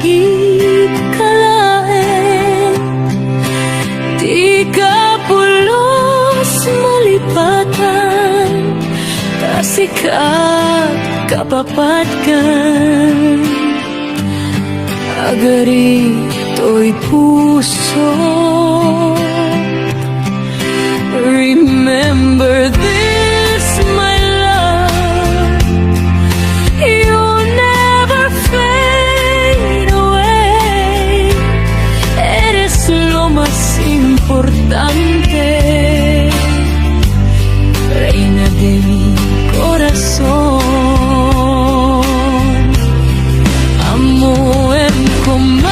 lagi kalain, di ka pulos malipatan, kasikat kapapatkan, agari to'y puso. Remember this, my love, you'll never fade away. Eres lo más importante, reina de mi corazón. Amo en comando.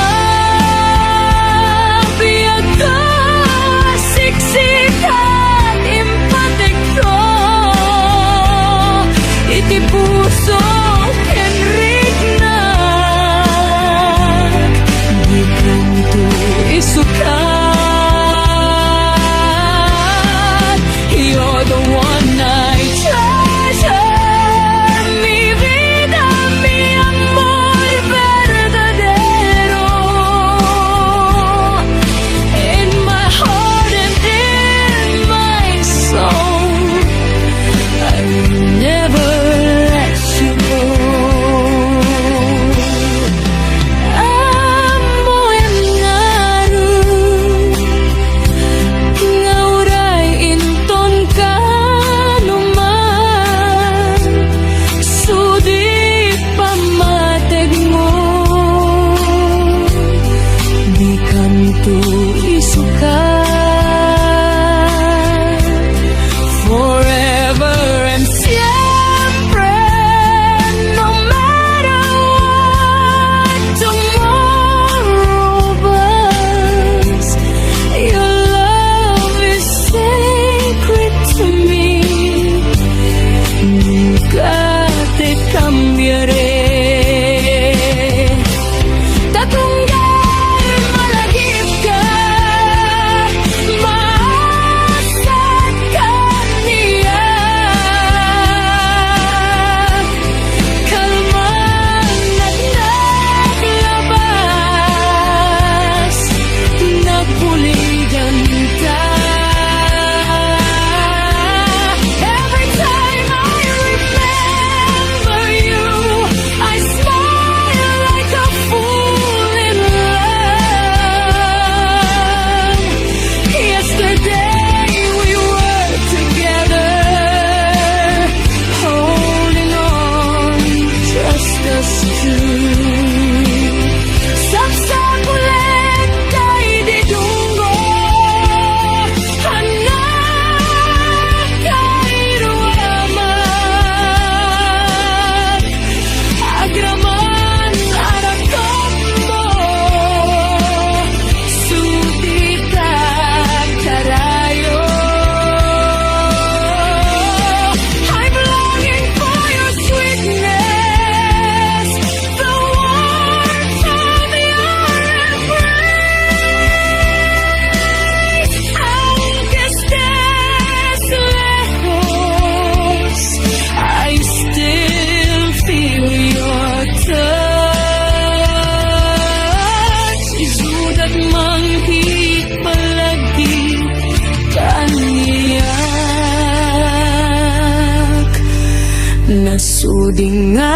Nasuding ayak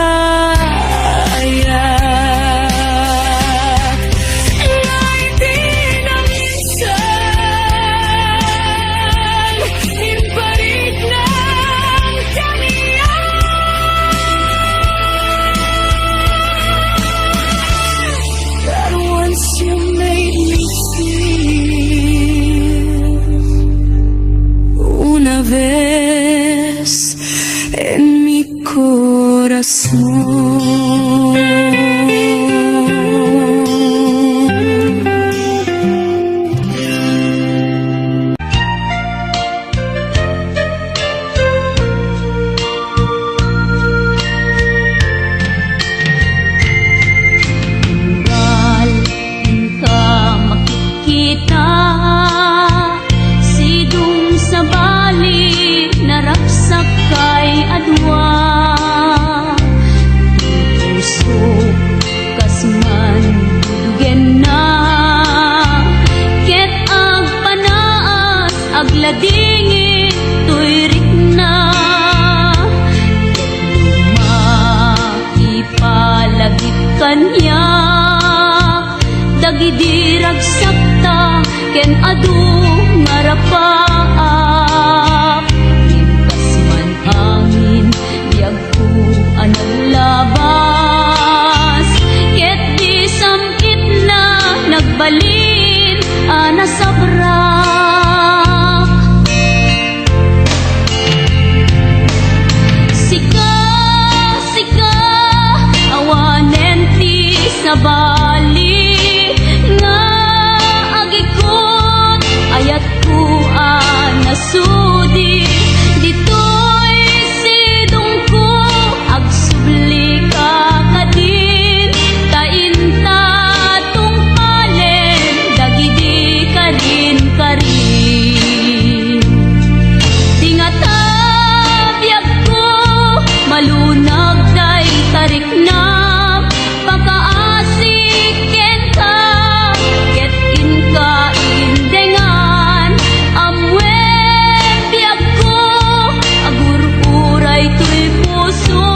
na hindi na minsan ibalik ng kaniyan. That once you made me feel una vez en mi corazón. Dagidirag sakta ken adu ngarapaak. Lintas man angin biyag ko analabas. Ket di samkit na nagbalin ana sabrak. Sika, sika, awanen ti sabali nga agikon ayat ko anasudi ditoy sidong ko agsubli ka kadin tainta tungpalen dagidi kadin karin tingata biyag ko malunag day tarik na pakaasik ken ka ket inka indengan amwen biyag ko agur-uray tuy puso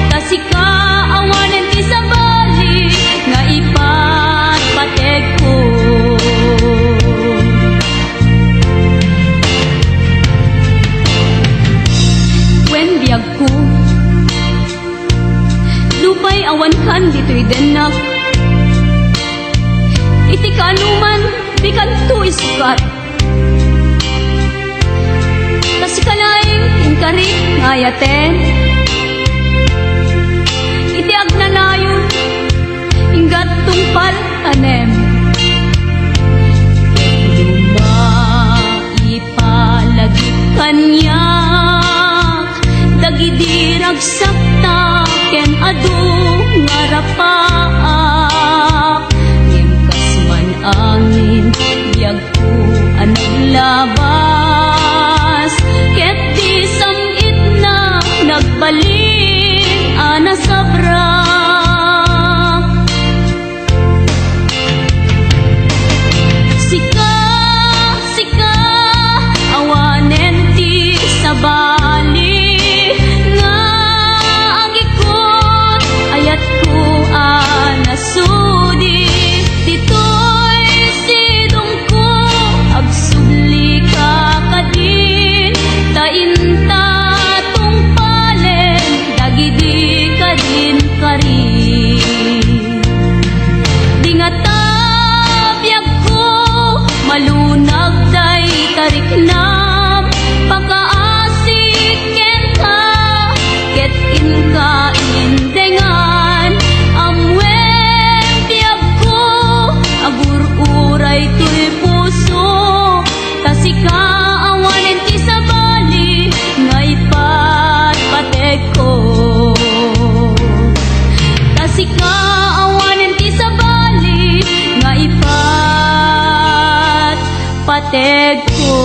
tasika awanen ti sabali nga ipatpatek ko. Wen biyag ko lupay awan kan dito'y denak iti kanuman bikan to isukat kasi kalaing inkarit ngayaten iti agnanayon inggat tungpal tanem lumaipalagi kanya dagidirag sakta ken adu ngarapaak. Ngimkas man angin biyag ko anaglabas ket di samit na nagbalin ana sabrak. Sika, sika, awanen ti sabali nga agikon ayat ko anasudi ditoy sidong ko agsubli ka kadin tainta tungpalen dagidi kadin karin dingata biyag ko malunag day tarik nam pakaasik ken ka ket inka indengan amwen biyag ko agur-uray tuy puso tasika awanen ti sabali nga ipatpatek ko. Tasika awanen ti sabali nga ipatpatek ko.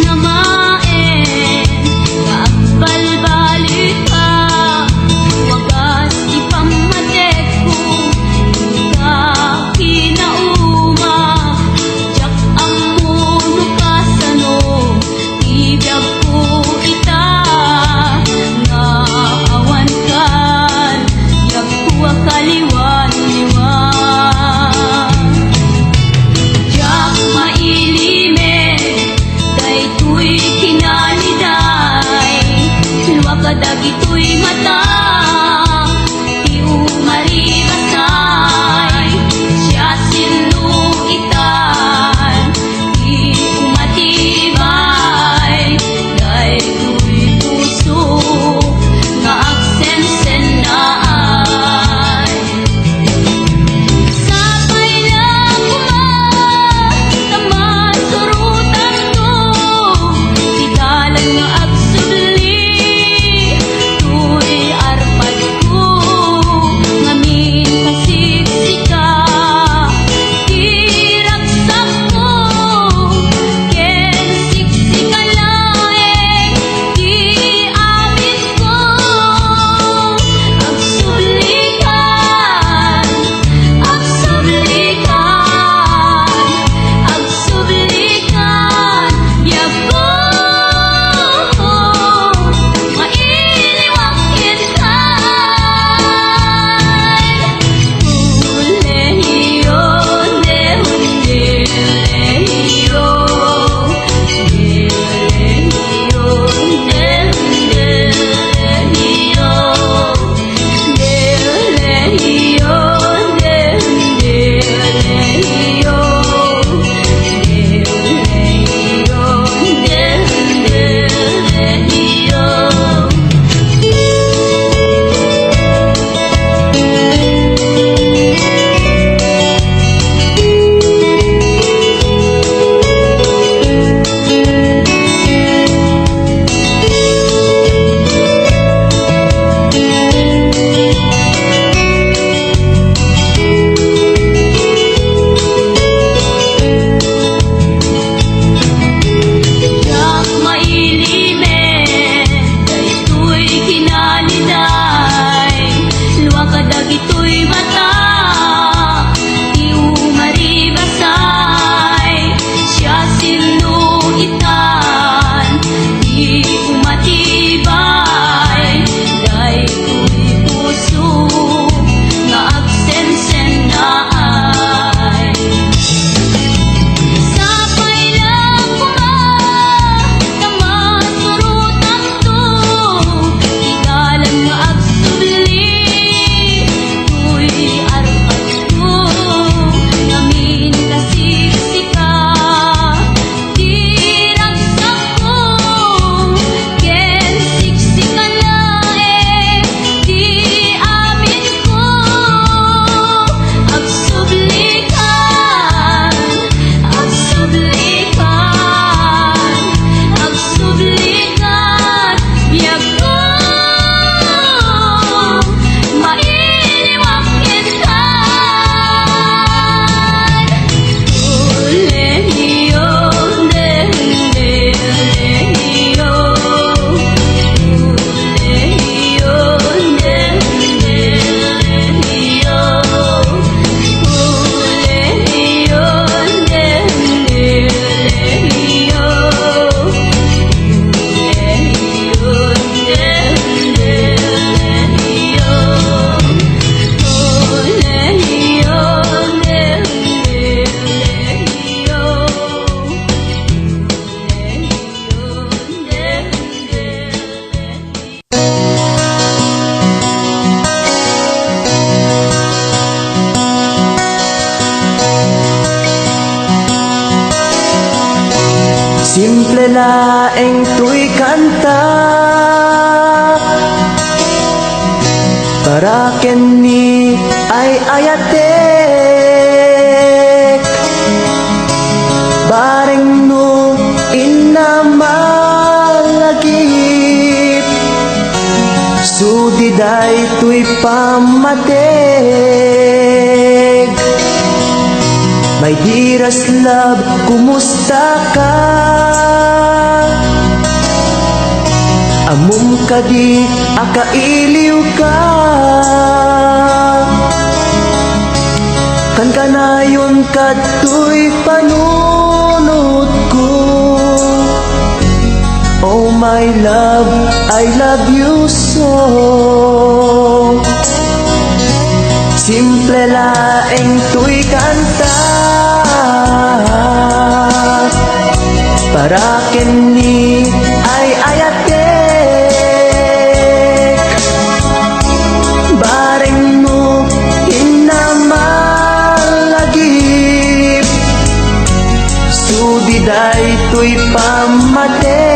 Namnamaen, kaagbalbalik ka, wagas ipamatek ko, ika kinauma, jak ang puno kasano, ibig ko ita, nga awan kan, yak ko akaliwan-liwan. Jak mailimen, daytoy kinaliday, luwakadag ito'y mata, ti umaribasay, siya sinuitan, ti umatibay, daytoy puso, nga aksensen na ay. Sapay lang tamasurutan ko, di dalan nga agsubli, tuy laeng tuy kanta para kenni ay ayatek bareng no inamalagip sudiday tuy pamateg. My dearest love, kumusta ka? Amum ka di, akailiw ka. Kan kanayon ka tuy panunod ko. Oh my love, I love you so. Simple laeng tuy kanta para kenni ay ayatek bareng mo inamalagip sudiday tuy pamateg.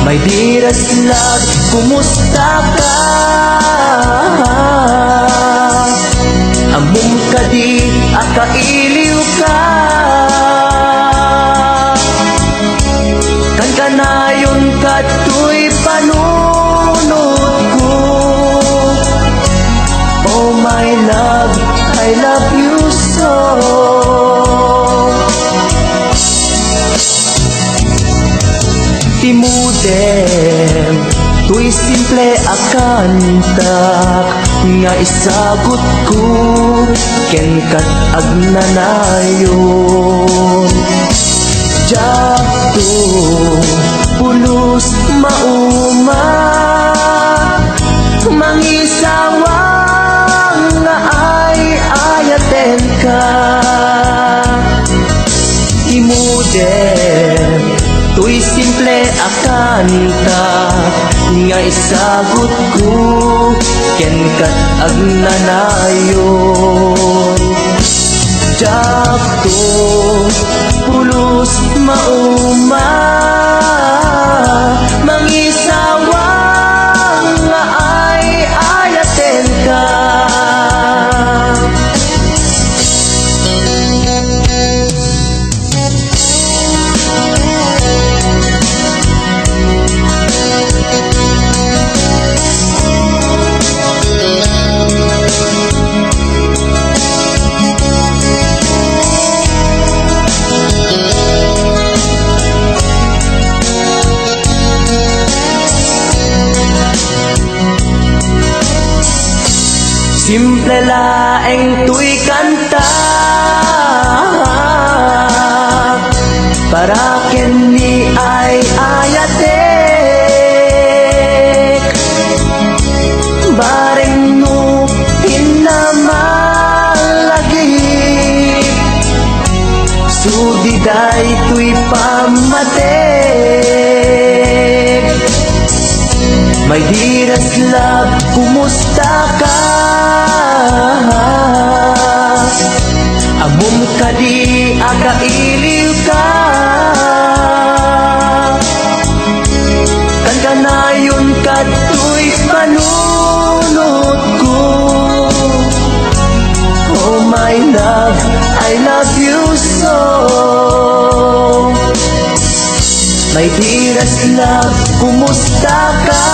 My dearest love, kumusta ka? Amum ka di, akailiw ka. Kan kanayon ka tuy panunod ko. Oh my love, I love you so. Timudem, tuy simple akantak nga isagot ko ken kat agnanayon. Jakto pulos mauma mangisawang nga ay ayaten ka. Imudem, tuy simple akanta nga isagot ko ken kat agnanayon. Jakto pulos mauma mangisawang nga ay ayaten ka. Simple laeng tuy kanta para kenni ay ayatek bareng no inamalagip sudiday tuy pamateg. My dearest love, kumusta ka? Amum ka di, akailiw ka. Kan kanayon ka tuy panunod ko. Oh my love, I love you so. My dearest love, kumusta ka?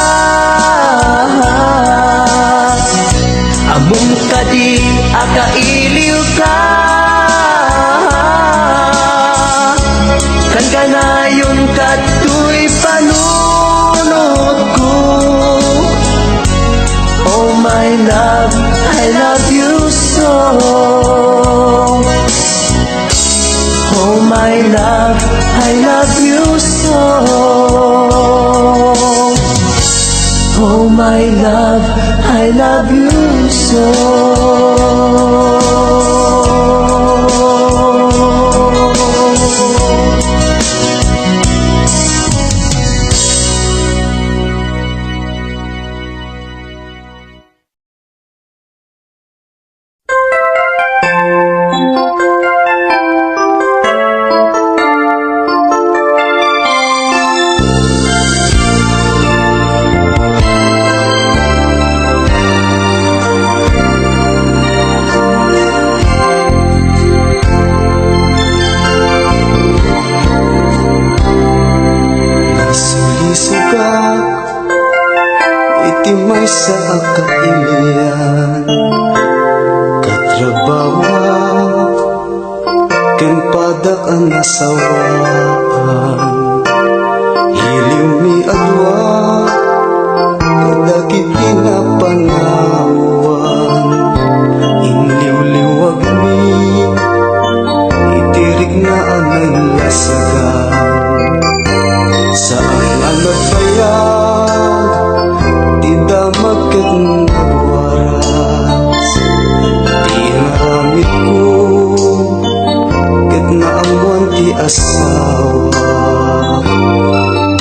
Amum ka di, akailiw ka. Kan kanayon ka tuy panunod ko. Oh my love, I love you so. Oh my love, I love you so. Oh my love, I love you so. panasawaan. Iliw mi adwa, kadagit pinapanawan. Inliw-liwag mi, itirig na anay lasagan. Saan nga nagbayag, di damag ket nagwaras. Di naramit ko, ket naamuan ti asawa.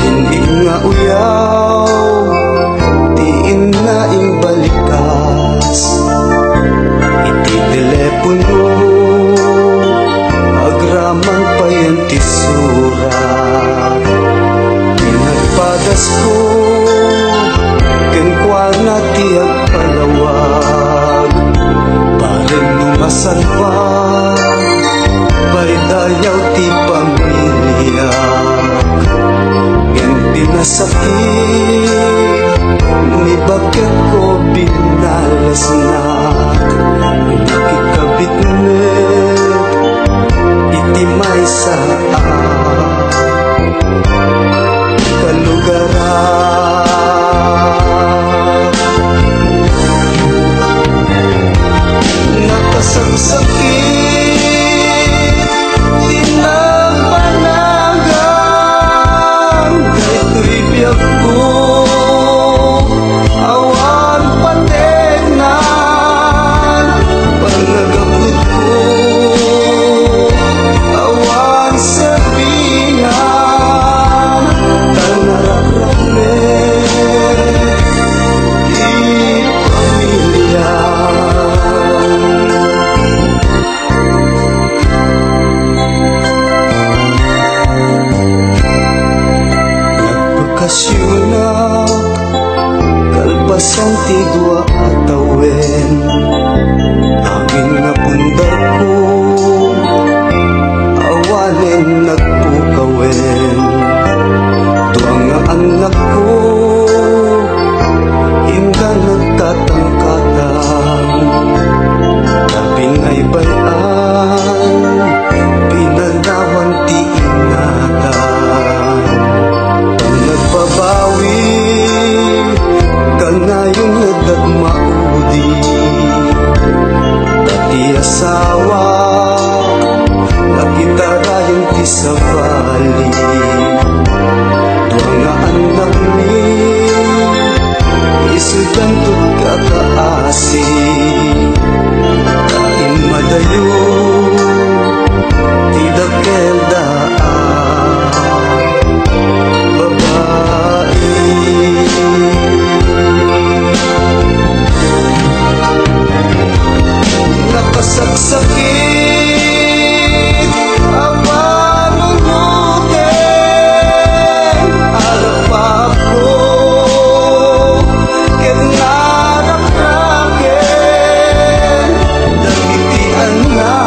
Hindi nga uyaw, di inaing balikas. Iti telepono, agraman pa yan ti surat. Pinagpadas ko, kenkwana ti agpalawag. Baren numasalpag, baridayaw ti pamilya. Yan pinasakit, ni bakit ko binalasnak. Nakikabit net, iti may saan kalugaran. Nakasagsakit, tinapanagan, kahito'y biyag ko, awan pategnan. Panagabot ko, awan sabihan, tanarakramen, di pamilya. Nagpagkasyunak, kalpasan ti dua atawen. Angin nga pundar ko, awanen nagpukawen. Tuang nga anak ko, inda nagtatangkatang. Labing ay bayan, pinanawan ti ingatan. Pag nagbabawi, kanayong nadagmaudi. Dati asawa, nakitarayan ti sa bali. Duang nga anak ni, isudan tut kataasi. Kain madayo, ti dakel daan, babae. Nakasagsakit, apanunutin, alapap ko, ket narakraken, dagiti anak.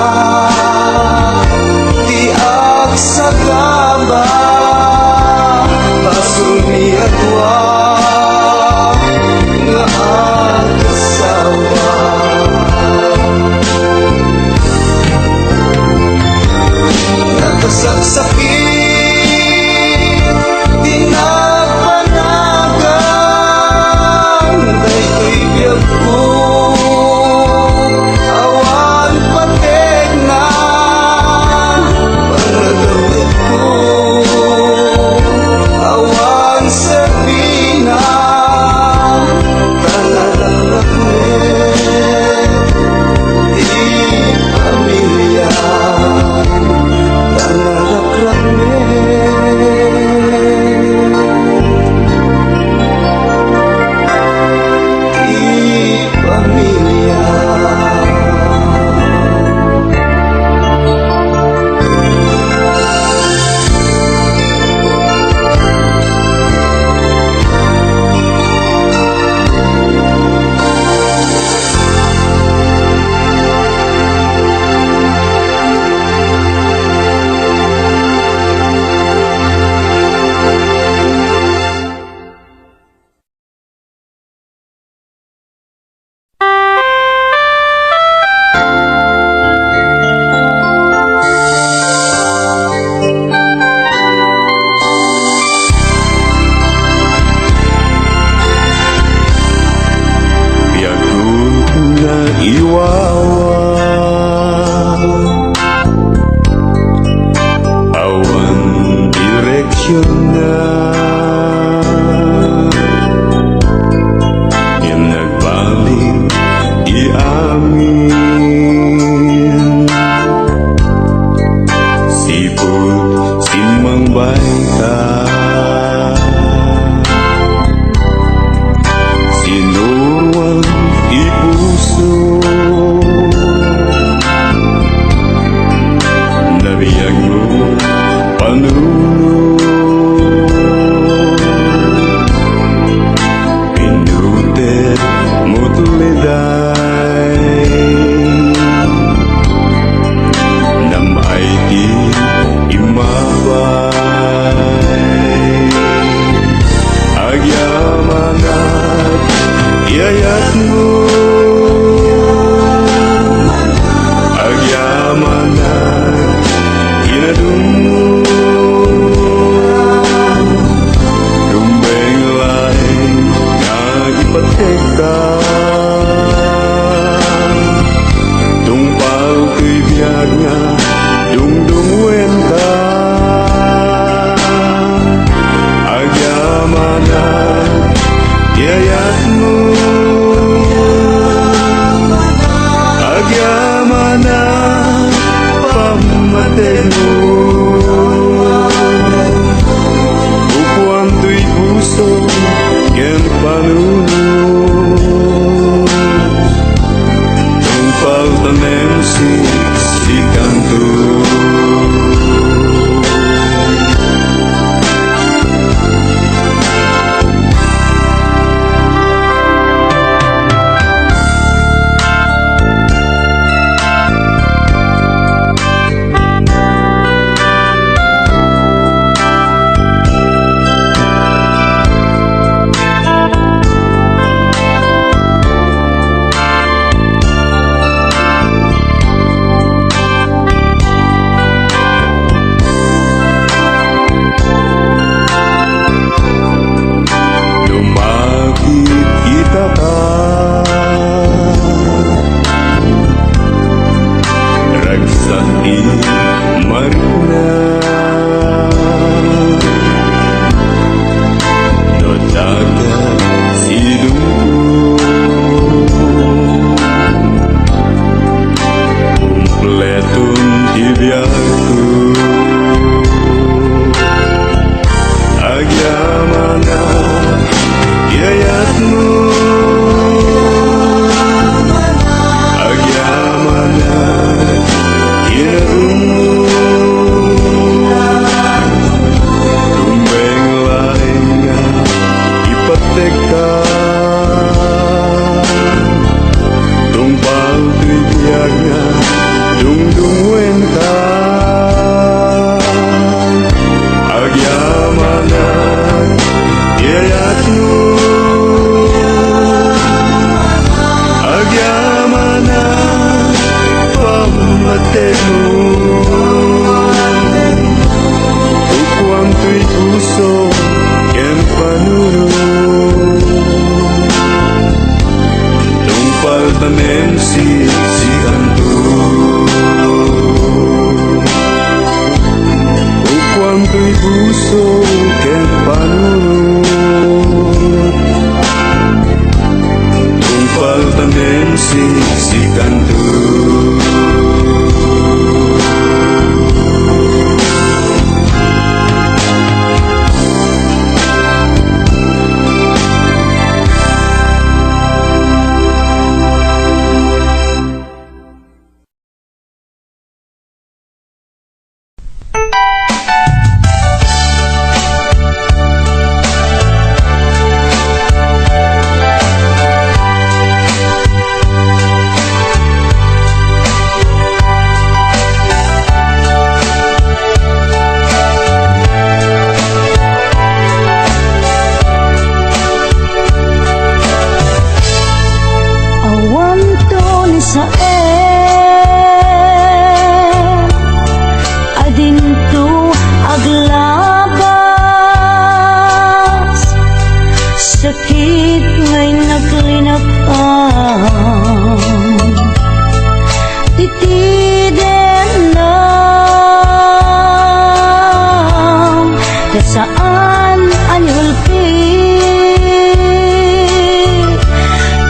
saan anyulpi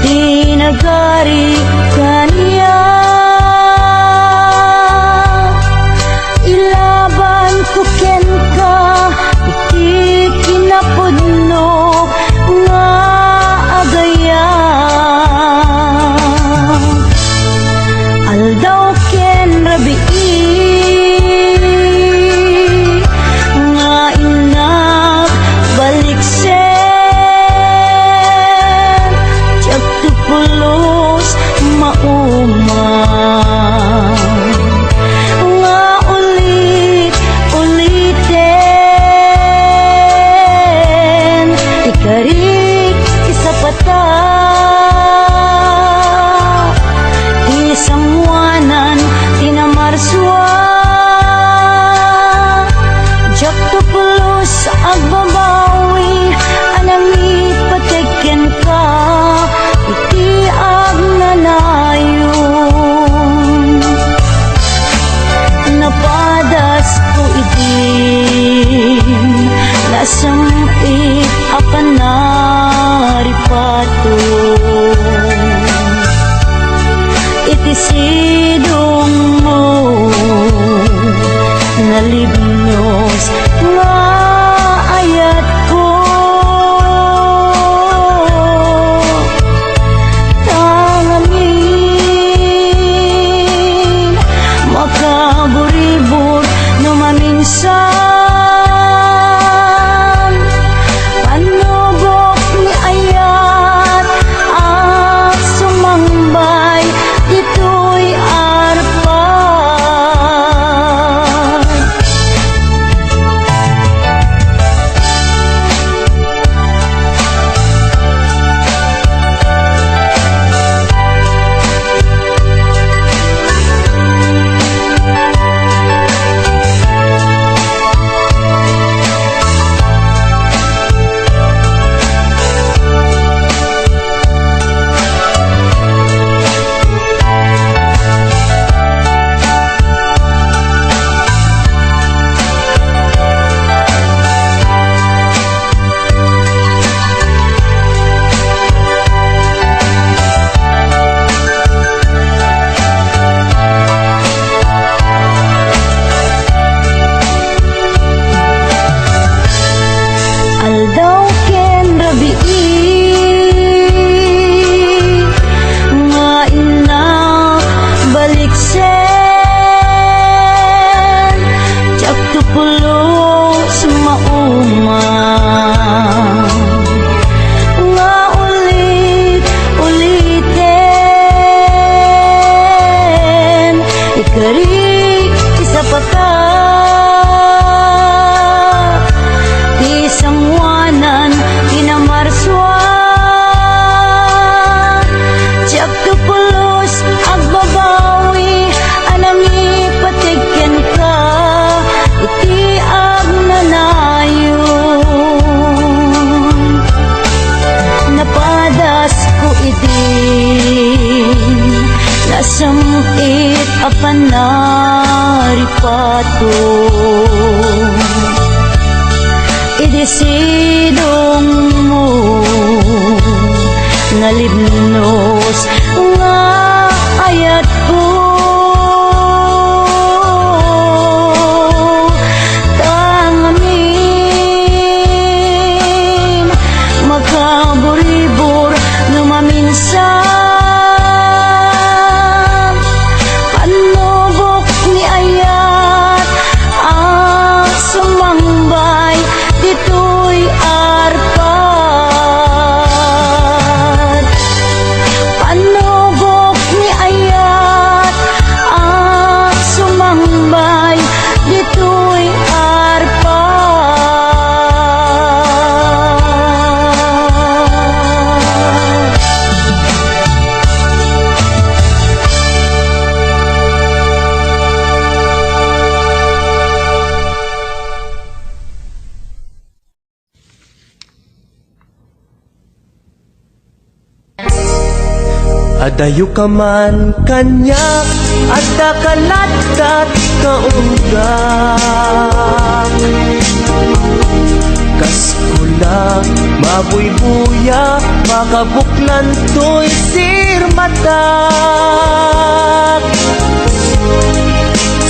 tinagari kaniya ilaban ko ken ka iti kinapudno nga agaya aldaw ken rabii nga inak baliksen tiyak tupulos mauma nga ulit-uliten ikarik isapata isangwanan tinamarswa jak tupulos agbabawi anang ipateken ka iti agnanayon napadas ko idin nasamit apan naripato iti sidong mo nalibnos nga ayat ko tangamin makaburibur no maminsan panubok ni ayat at sumambay dito'y arpan aldaw ken rabii nga inak baliksen tiyak tupulos mauma nga ulit-uliten ikarik isapata isangwanan tinamarswa tiyak tupulos agbabawi anang ipateken ka iti agnanayon napadas ko idin nasamit apan naripato idisidong mo nalibnos nga ayat ko tangamin makaburibur no maminsan panubok ni ayat ang sumambay dito'y arpan panubok ni ayat ang sumambay dito'y arpan Adayo ka man kanyak adda kaladkat kaunggak Mabuybuya, makabuklan to'y sirmatak.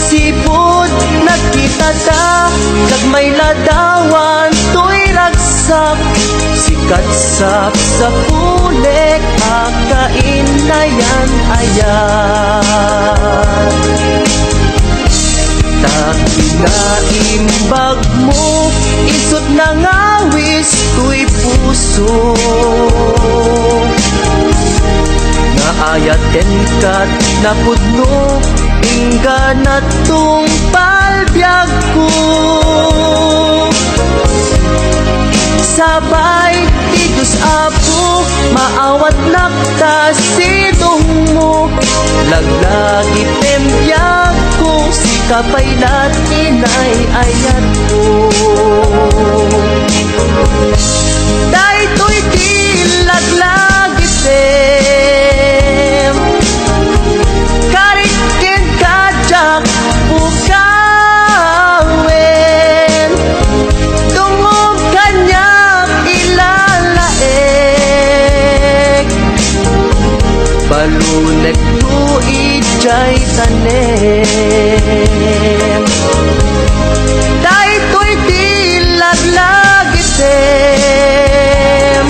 Sipod nakita ta, kag may ladawan to'y ragsak. Sikat sak sa pulik, akain na yan ayan. Takinaimbag mo, isot na ngawis to'y puso. Naayaten kat napudno, ingga na tong palbyag ko. Sabay, ti Diyos Apo, maawat nakta sidong mo. Laglagi pembiyag ko, si kapaylat inay ayat ko. Dahito'y di laglagi tem, karikin kajak ukawin. Tungog kanya ilalaek, balunek tu ijay tanem. Dahito'y di laglagi tem,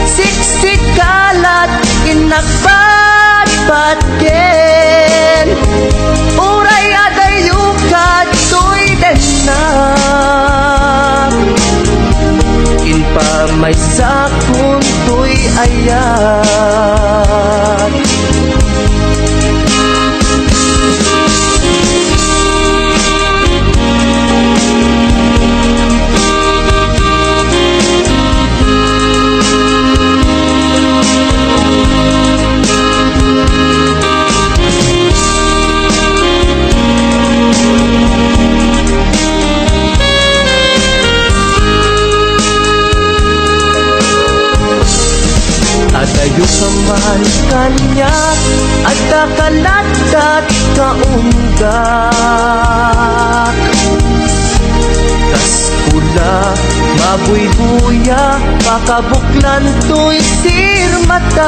siksik kalat inakbat-batgen. Uray adayukat to'y denak, inpa may sakun to'y ayat. Adayo ka man kanya, at kakalatat kaunggak. Kas pula, mabuybuya, pakabuklan to'y sirmatak.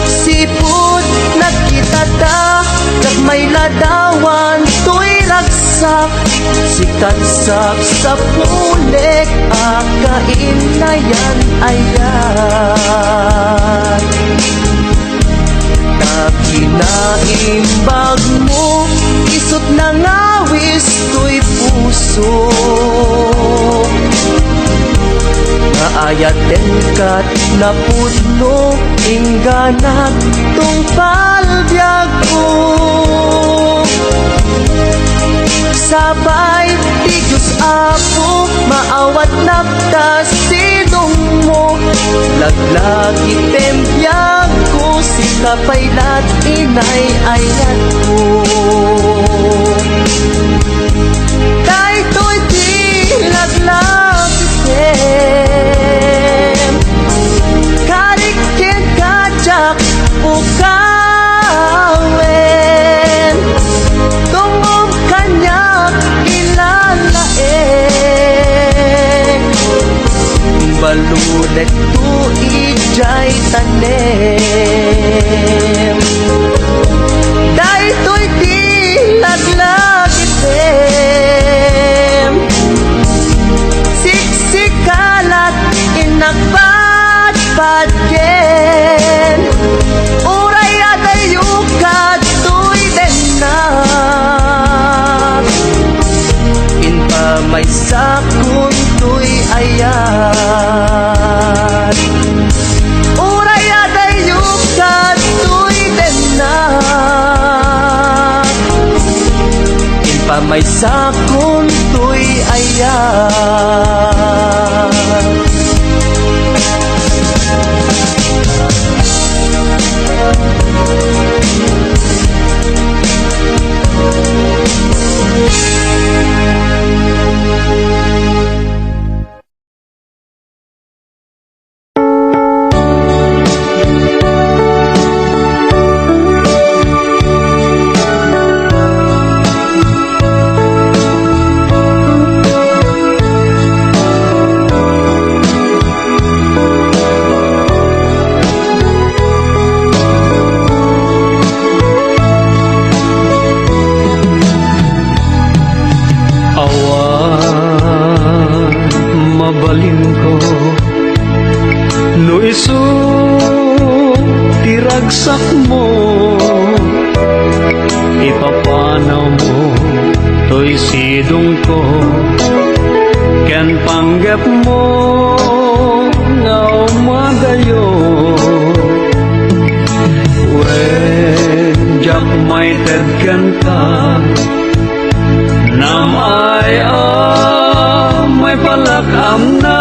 Sipod nakita ta, kag may ladawan to'y ragsak. Sikat sak sa pulik, akain na yan ayan. Takinaimbag mo, isot na ngawis to'y puso. Naayaten kat napudno, ingganat tong palbyag ko. Sabay, ti Diyos Apo, maawat nakta sidong mo. Laglagi pembiyag ko, si kapaylat inay ayat ko. Dahito'y di laglagi tem, karikin kajak ukawin. Tungog kanya ilalaek, balunek tu ijay tanem. Dahito'y di laglagi tem, siksik kalat inakbat-batgen. Uray adayukat to'y denak, inpa may sakun to'y ayat. Uray adayukat to'y denak, inpa may sakun to'y ayat. to'y sidong ko ken panggap mo nga umadayo when jak may tedken ka nam ay may palakam na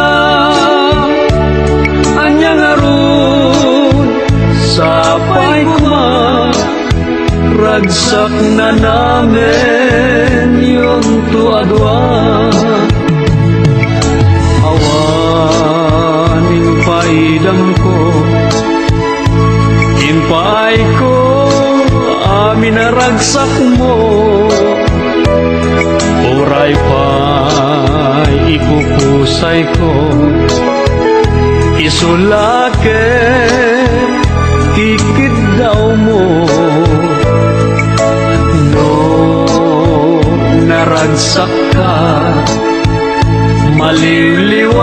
anyang arun sapay kuma ragsak na namin yung tuadwa awanin paidam ko impay ko amin na ragsak mo oray pa'y ipupusay ko isulake ikit daw mo no naragsak ka maliliwag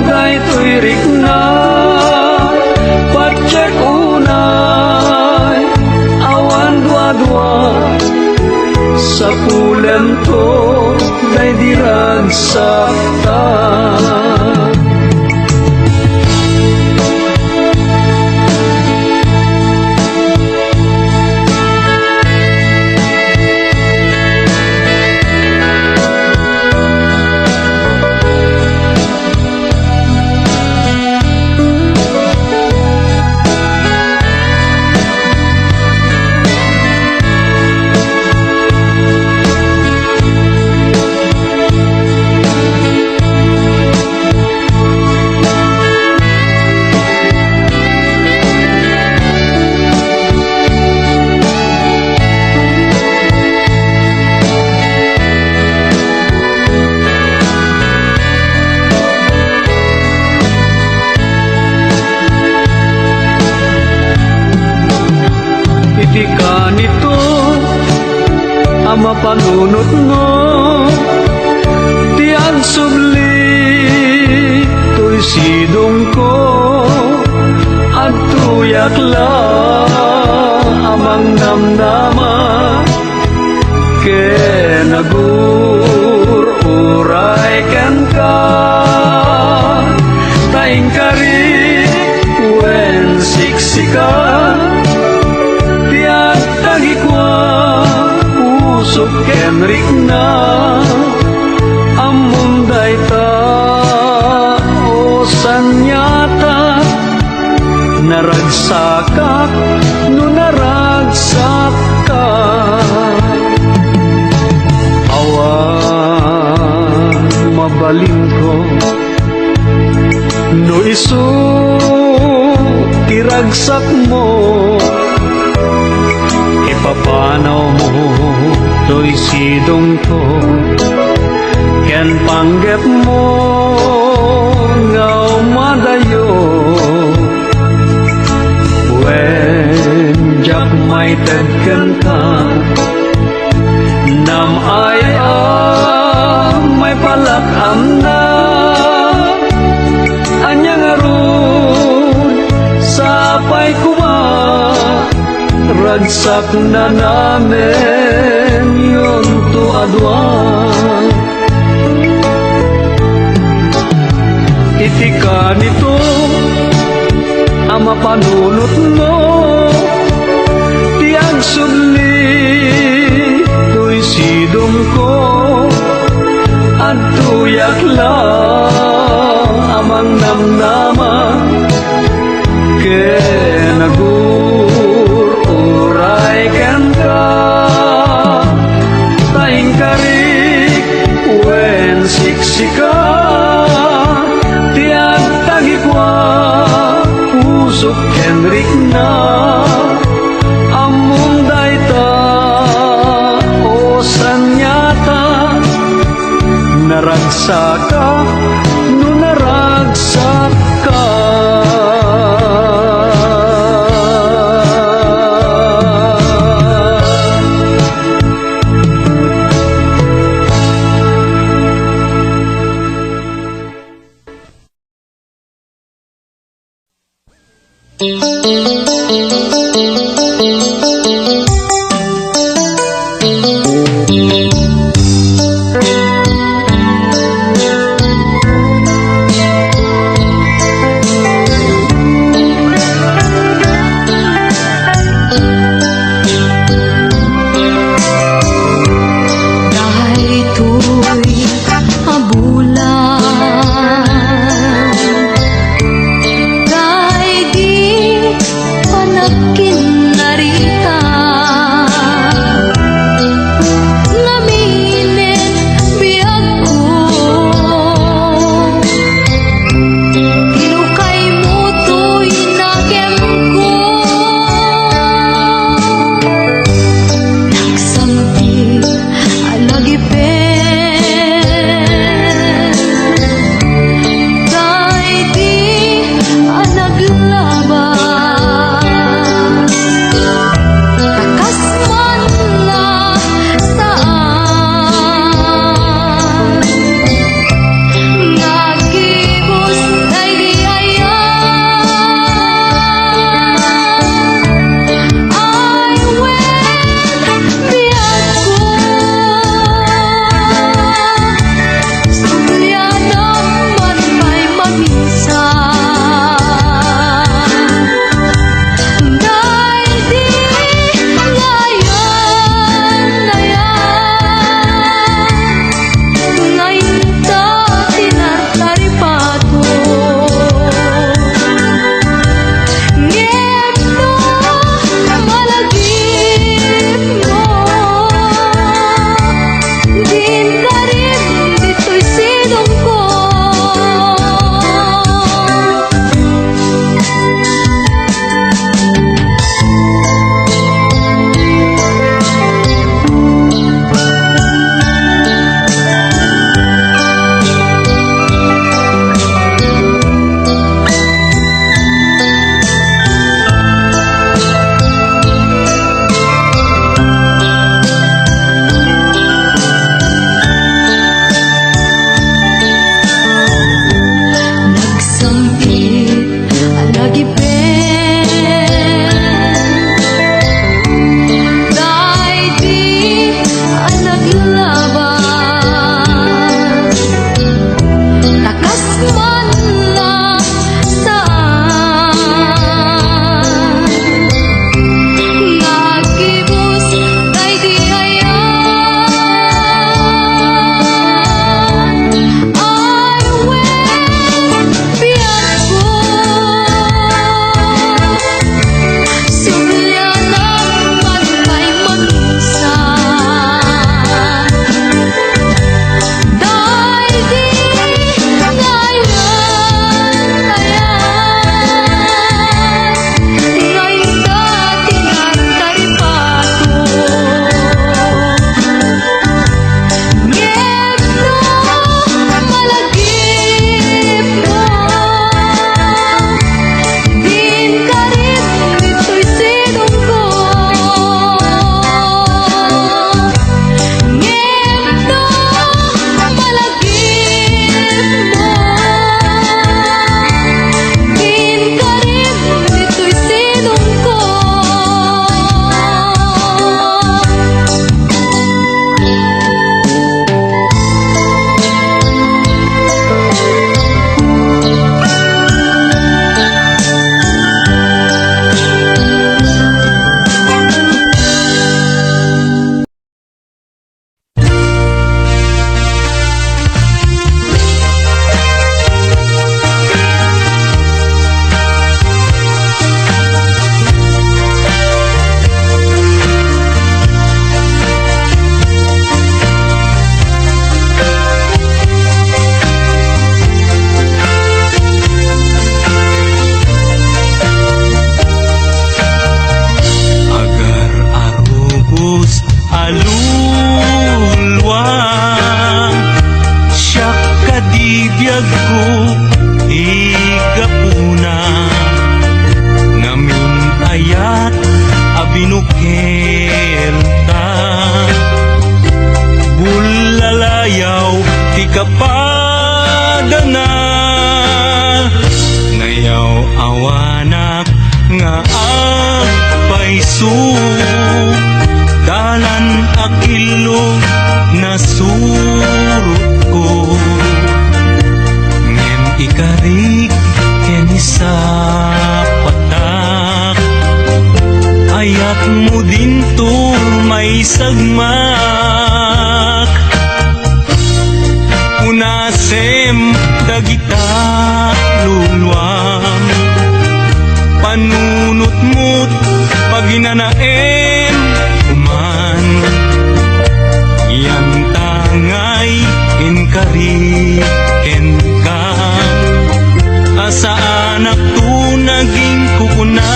ay tuirik na patsek unay awan dua-dua sa pulen to day diragsak ta ka nito ang mapanunot mo tiang subli to'y sidong ko at tuyak lang amang namnama kenagur uray kan ka taing kari wen siksika usok kenrik na amunday ta o sanyata naragsakak no naragsak ka awan mabalin ko no isu kiragsak mo ipapanaw mo to'y sidong ko ken panggap mo nga umadayo when jak may tedken ka nam ay may palakam na anyang arun sapay kuma ragsak na namin yun tuadwa iti ka nito ang mapanunot mo tiang sudli to'y sidong ko at tuyak lang amang namnama kenagur uray kan ka taing karik wen siksika tiag tagikwa usok kenrik na amunday ta o sanyata naragsaka no naragsak ka kapadana ngayaw awanak nga agpaiso dalan akilo nasurot ko ngem ikarik keni sa patak ayat mo din to may sagmak unasem dagita luluam panunot mo't paginanaem uman yang tangay inkari enka asa anak tu naging kukuna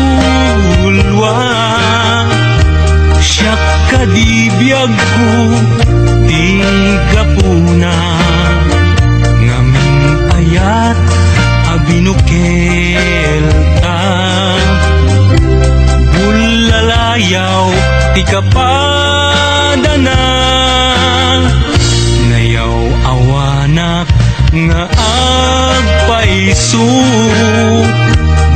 alulwa siyak kadibiyag ko di gapuna ngaming ayat abinukel ta bulalayaw ti kapadana nayaw awanak nga agpaiso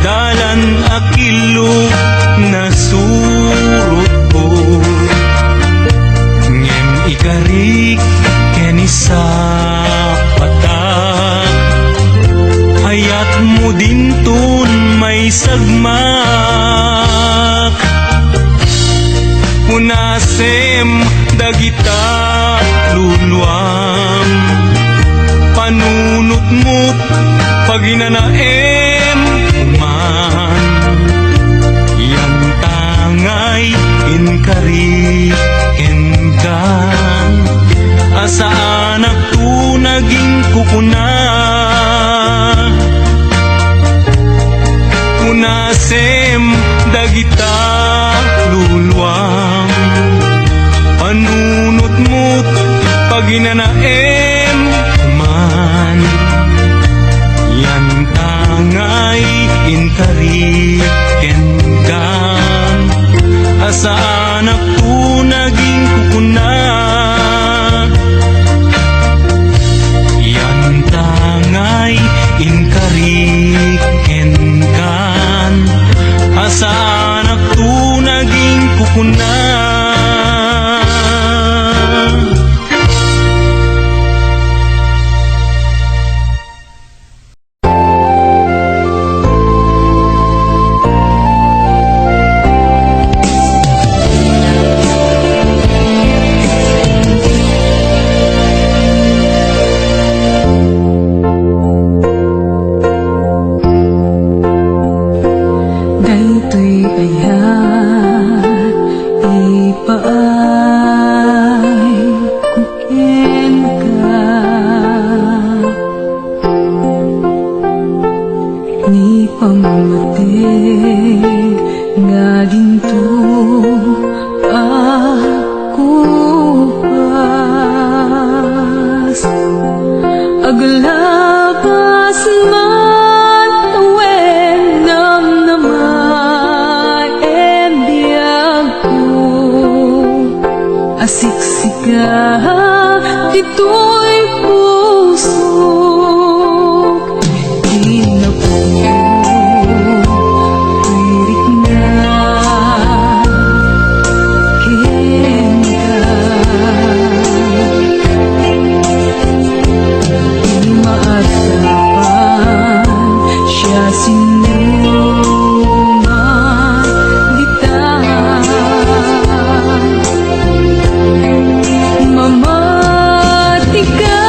dalan akilo nasurot ko ngem ikarik keni sa patak ayat mo din ton may sagmak unasem dagita luluam panunot mo't paginanaem uman yan tangay inkari enkan asa anak tu naging kukuna unasem dagita luluam panunot mo't paginanaem uman yan tangay inkari enkan asa anak tu naging kukuna yan tangay inkari enkan asa anak tu naging kukuna Daytoy ayat ipaay kuken ka ni pamamateg nga ginto ako pas aglabas man awen namnamay ebiyag ko asiksika dito'y puso di na po pirik na kenka di maagapan siya sinuman dita mamati ka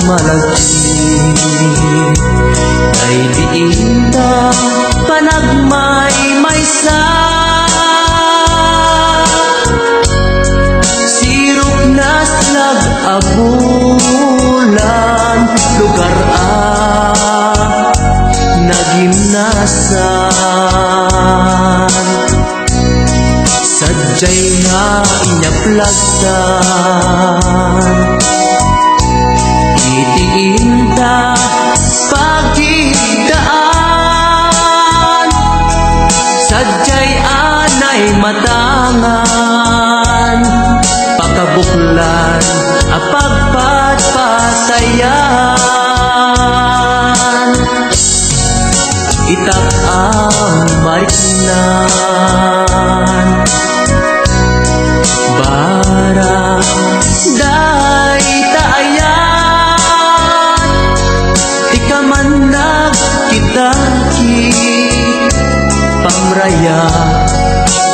malagi ay diinta panagmay-maysa. Sirop nas nag-abulan lugar nagimnasan. Sadyay nga inyaplagtan itiinta pagidaan. Sadyay anay matangan pakabuklan apagpatpasayan. Itak ang mariknan bara day taayan. Di ka man nagkitaki pamraya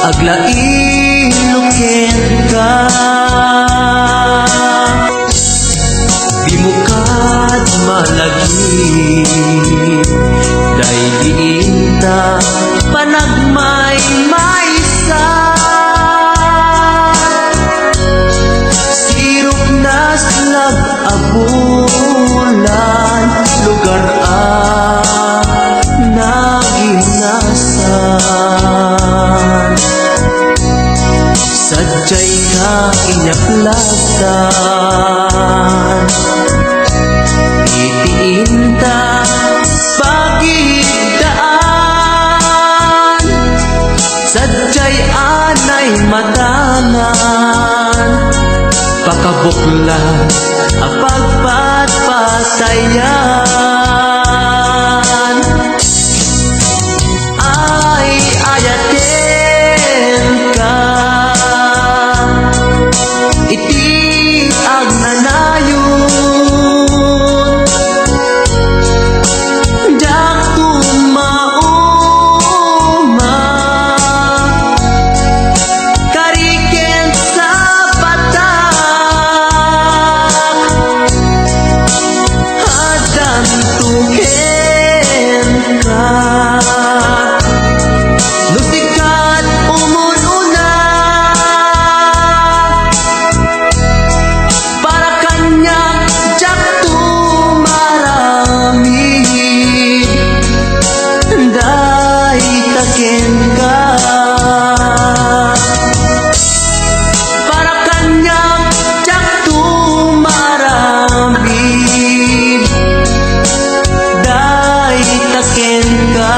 aglain ka. Di mo kad malagi day diinta panagmay-maysa. Sirop nas nag-abulan lugar nagimnasan. Sadyay nga inyaplagtan itiinta pagidaan. Sadyay anay matangan pakabuklan apagpatpasayan. Ay ayaten ka iti agnanayon. Jak tumauma kariken sa patak hadan tuken ka. Nusikat umununa para kanyang jak tumarami day taken ka. Para kanyang jak tumarami day taken ka.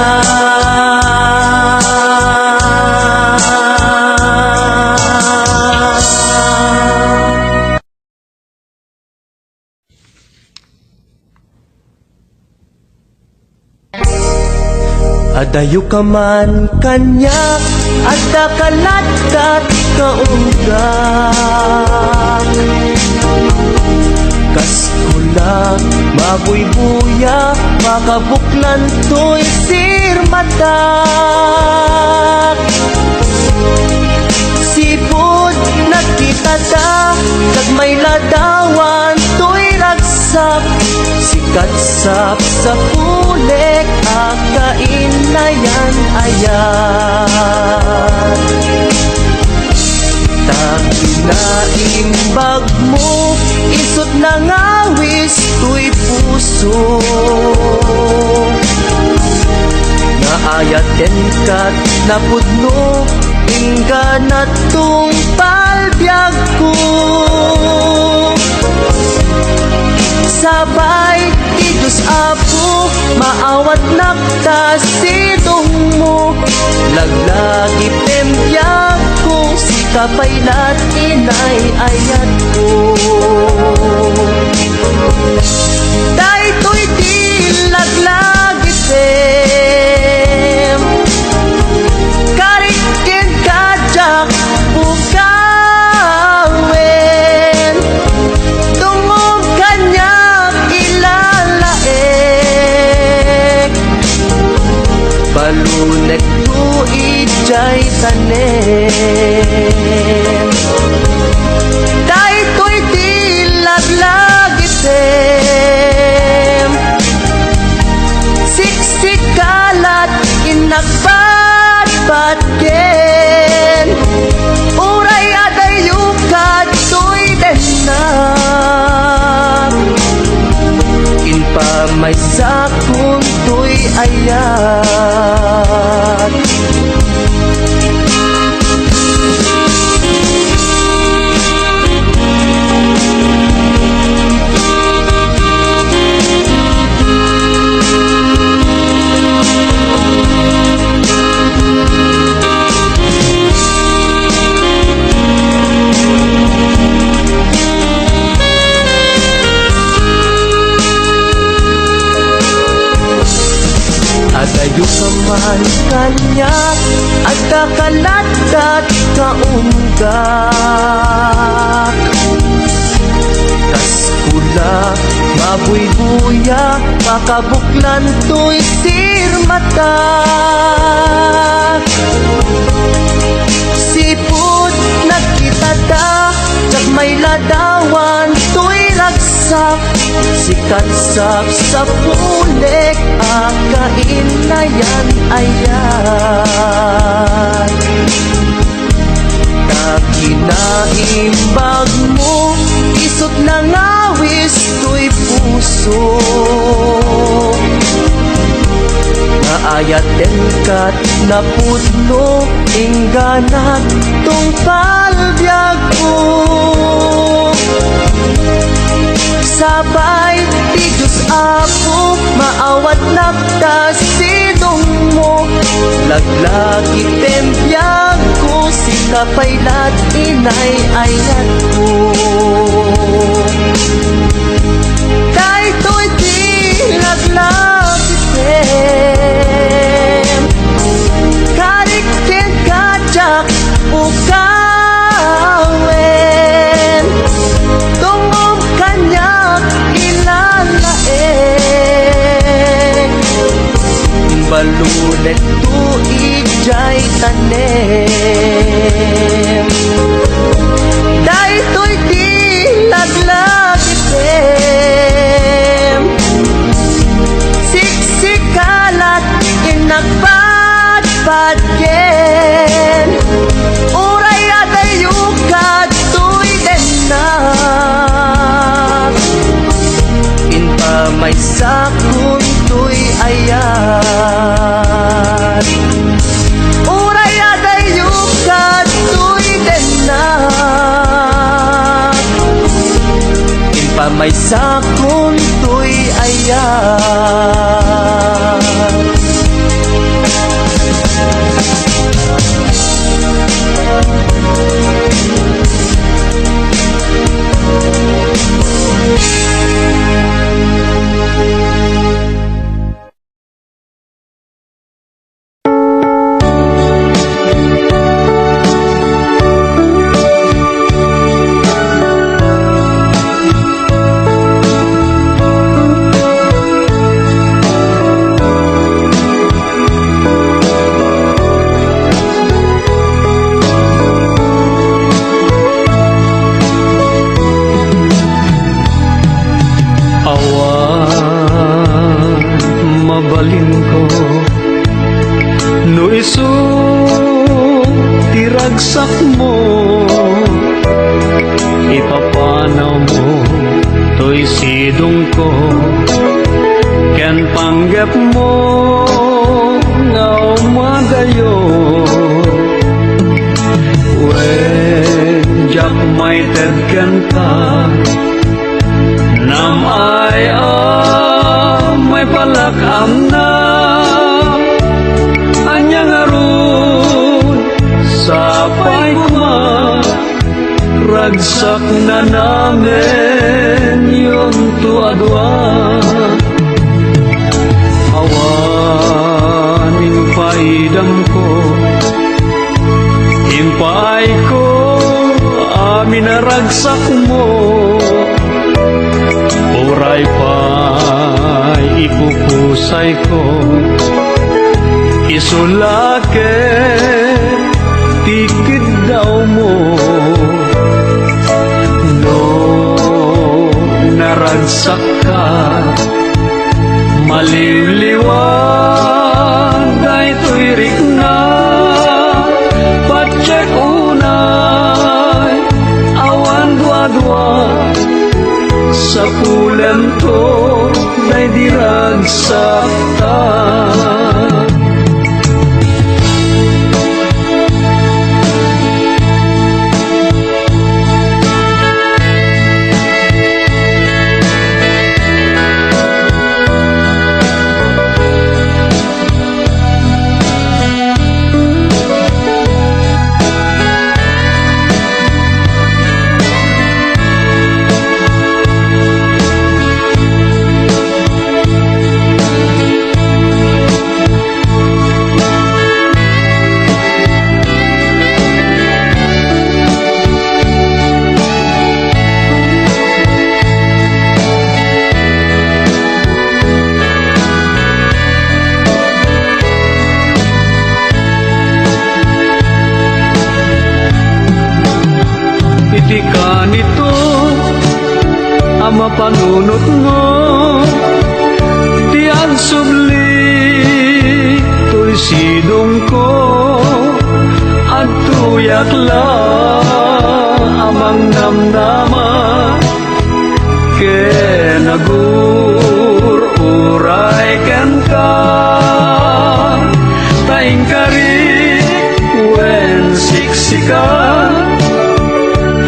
Adayo ka man kanya adda kalatkat kaunggak. Kas kula mabuybuya makabuklan to'y sirmatak. Sipod nakita ta kag may ladawan to'y ragsak. Sikat sap sa pulik akain na yan ayan. Tagpinaimbag mo isot na ngawis to'y puso. Naayaten kat napudno ingga na tong palbyag ko. Sabay ti Diyos Apo maawat nakta sidong mo. Laglagi pempyag ko si kapaylat inay ayat ko. Daytoy di laglagi tem karikin kajak bukawen. Tungog kanya ilalaek balunek tu ijay tanem. Daytoy di laglagi tem ayat. Adayo ka man kanya at kakalatat kaunggak. Tas kula mabuy-buya makabuklan to'y sirmata. Sipod nagkitada jak may ladawan to'y ragsak. Sikansap sa pulik akain na yan ayan. Nakinaimbag mo isot na ngawis to'y puso. Naayaten kat na pudno ingganat tong palbyag ko. Sabay ti Diyos ako maawat nagtasidong mo. Laglagi tempyag ko si kapaylat inay ayat ko. Kay to'y di laglagi tem karikin kajak ukawen. Tungom kanya ilalae balulet tuig jay tanem. Daytoy di laglagi tem siksikalat inagpadpadyen. Uray adayukad tuy denak inpa may sakun tuy ayat. Uray adayukad tuy denak inpa may sakun tuy ayat. Mabalin ko no iso tiragsak mo. Ipapanaw mo to'y sidong ko. Ken panggap mo nga umadayo. When jak may tedken ka nam ay may palakam na anyang arun sapay kuma ragsak na namin yung tuadwa. Awanin paidam ko impay ko amin na ragsak mo. Uray pa'y ipupusay ko isulake tikid daw mo. No naragsak ka maliliwan daytoy rikna patsek unay awan dua-dua. Sa pulan to day diragsak ta. panunot mo tiyan subli to'y sidong ko at tuyak la amang namnama ken agur uray ken ka taing kari wen siksika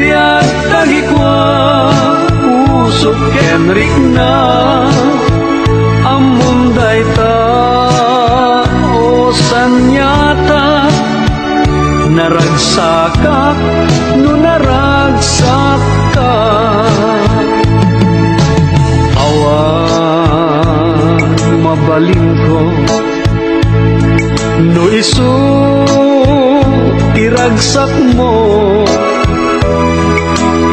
tiyak tagikwa usok ken rikna amon dayta o sanyata naragsakak no naragsak ka awan mabalin ko no isu iragsak mo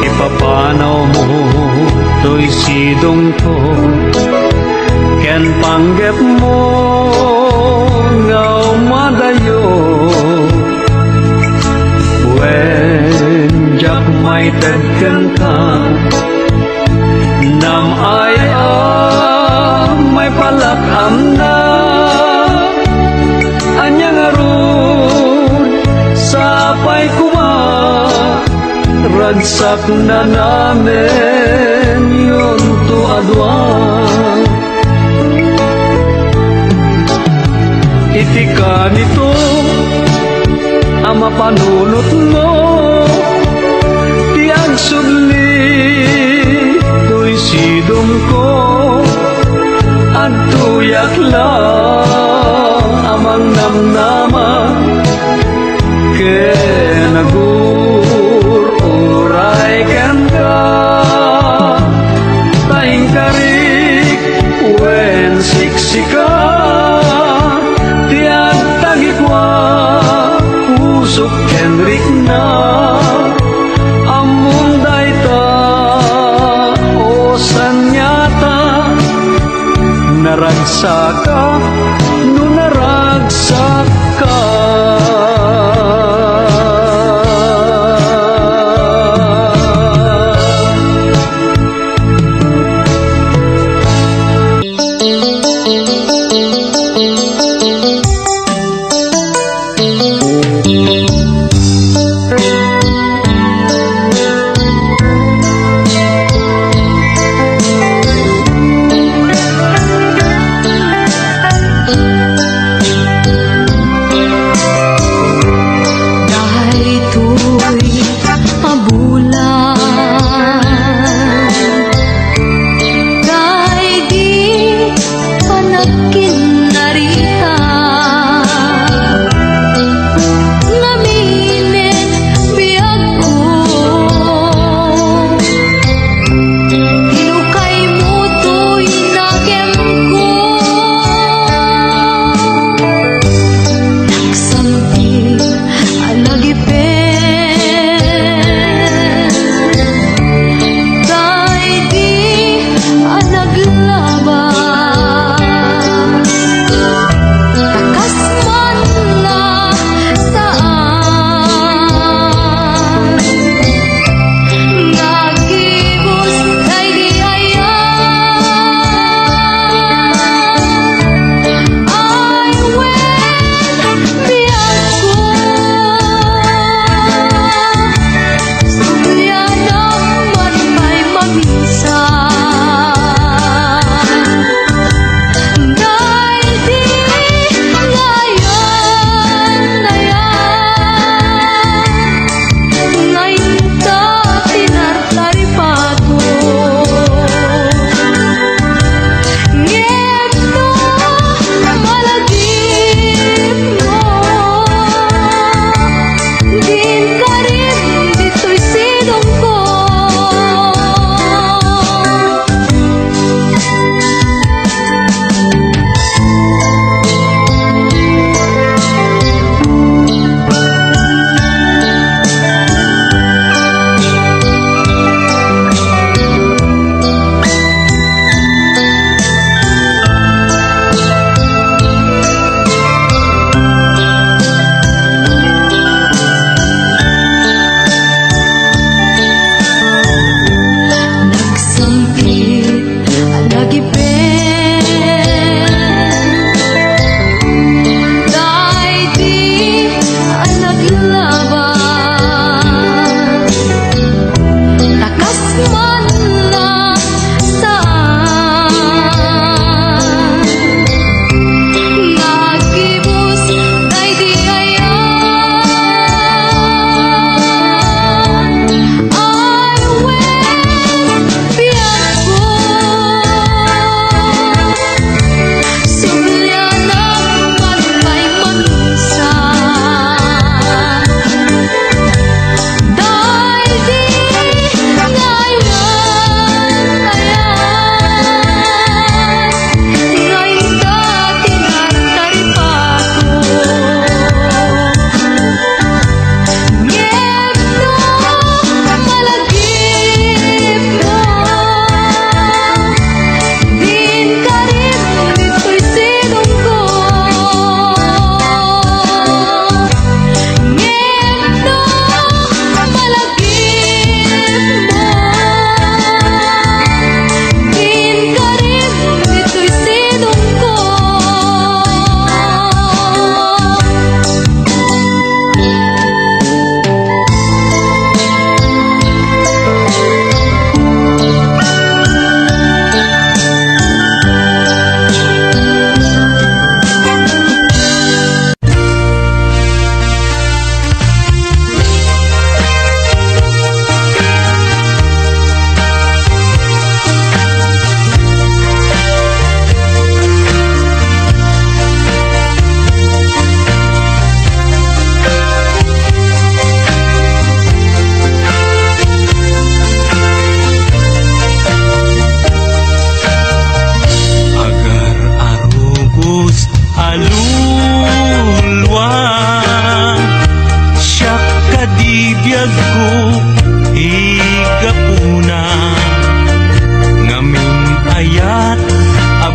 ipapanaw mo to'y sidong ko ken panggep mo ngaw madayo wen jak may tagkan ka nam ay may palakam na anyang arun sapay kuma ragsak na namin yun to adwa itika nito ang mapanunot mo tiyang subli to'y sidong ko at tuyak lang amang namnama ken agur uray ken ka taing karik wen siksika tiyak tagikwa usok ken rikna amon dayta o sanyata naragsaka no naragsak ka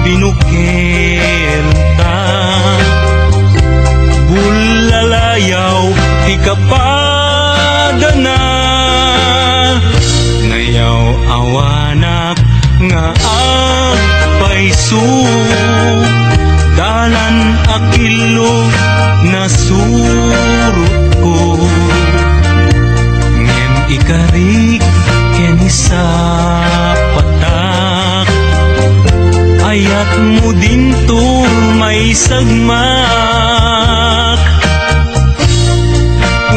abinukelta bulalayaw ti kapadana ngayaw awanak nga agpaisu dalan akilo nasurot ko ngem ikarik keni sa patak ayat mo din to may sagmak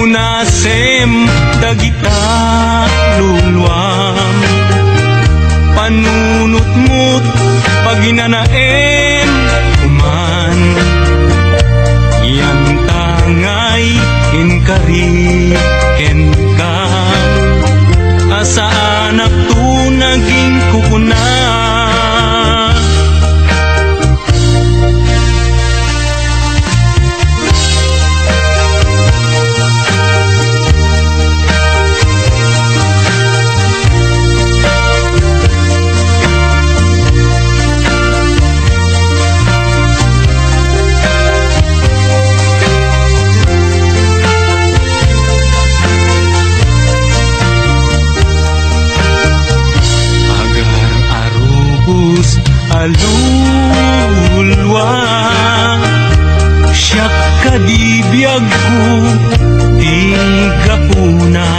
unasem dagita luluam panunot mo't paginanaem kuman yan tangay inkari enka asa anak tu naging kukuna alulwa siya kadibiyag ko tigapuna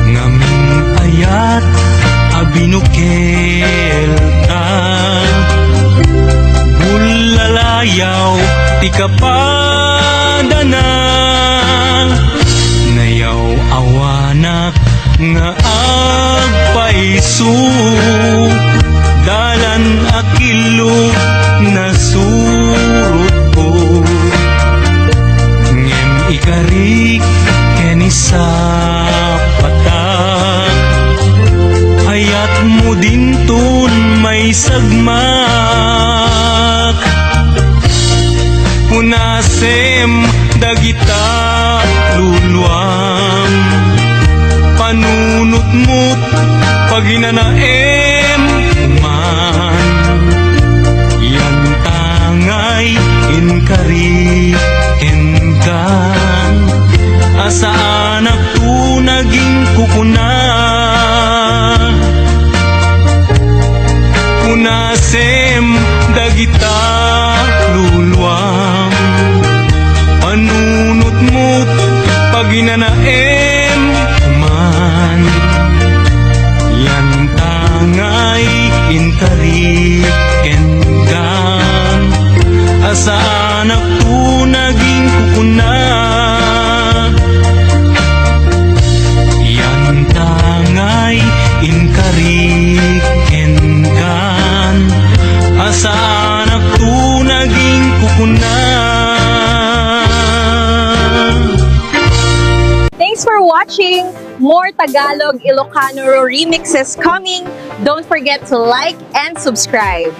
ngaming ayat abinukelta bulalayaw tikapadana nayaw awanak nga agpaisu dalan akilo nasurot ko ngem ikarik keni sa patak ayat mo din ton may sagmak punasem dagita luluam panunot mo't paginanaem man yan tangay inkari enkan asa anak tu naging kukuna punasem dagita luluam panunot mo't paginanaem man yan tangay inkari enkan asa anak tu naging kukuna yan tangay inkari enkan asa anak tu naging kukuna. Thanks for watching! More Tagalog Ilocano remixes coming. Don't forget to like and subscribe.